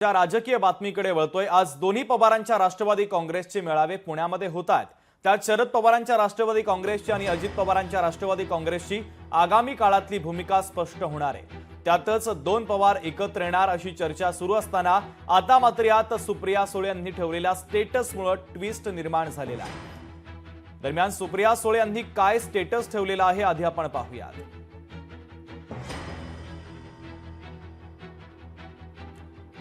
त्या राजकीय बातमीकडे वळतोय। आज दोन्ही पवारांच्या राष्ट्रवादी काँग्रेसचे मेळावे पुण्यामध्ये होत आहेत। त्यात शरद पवारांच्या राष्ट्रवादी काँग्रेसची आणि अजित पवारांच्या राष्ट्रवादी काँग्रेसची आगामी काळातली भूमिका स्पष्ट होणार आहे। त्यातच दोन पवार एकत्र येणार अशी चर्चा सुरू असताना आता मात्र यात सुप्रिया सुळे यांनी ठेवलेल्या स्टेटसमुळे ट्विस्ट निर्माण झालेला आहे। दरम्यान सुप्रिया सुळे यांनी काय स्टेटस ठेवलेला आहे आधी आपण पाहूयात।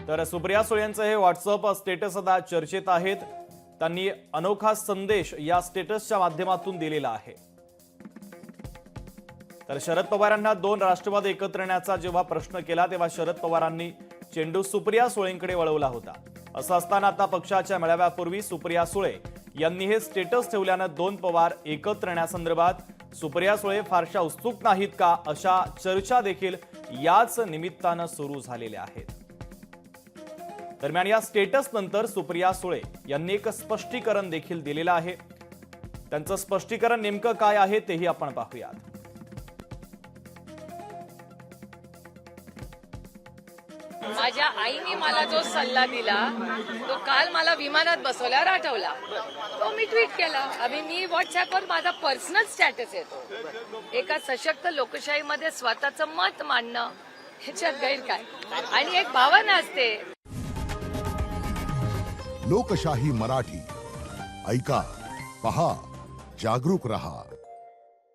तर सुप्रिया सुळे यांचे हे व्हॉट्सअप स्टेटस आता चर्चेत आहेत। त्यांनी अनोखा संदेश या स्टेटसच्या माध्यमातून दिलेला आहे। तर शरद पवारांना दोन राष्ट्रवादी एकत्र येण्याचा जेव्हा प्रश्न केला तेव्हा शरद पवारांनी चेंडू सुप्रिया सुळेंकडे वळवला होता। असं असताना आता पक्षाच्या मेळाव्यापूर्वी सुप्रिया सुळे यांनी हे स्टेटस ठेवल्यानं दोन पवार एकत्र येण्यासंदर्भात सुप्रिया सुळे फारशा उत्सुक नाहीत का अशा चर्चा देखील याच निमित्तानं सुरू झालेल्या आहेत। दरम्यान या स्टेटस नंतर सुप्रिया सुळे यांनी एक स्पष्टीकरण देखील दिलेलं आहे। त्यांचं स्पष्टीकरण नेमकं काय आहे तेही आपण पाहूयात। माझ्या आईने मला जो सल्ला दिला तो काल मला विमानात बसवल्यावर आठवला, तो मी ट्विट केला। अभि मी व्हॉट्सअपवर माझा पर्सनल स्टेटस येतो। एका सशक्त लोकशाहीमध्ये स्वतःचं मत मांडणं ह्याच्यात गैर काय, आणि एक भावना असते। लोकशाही मराठी ऐका, पहा, जागरूक रहा।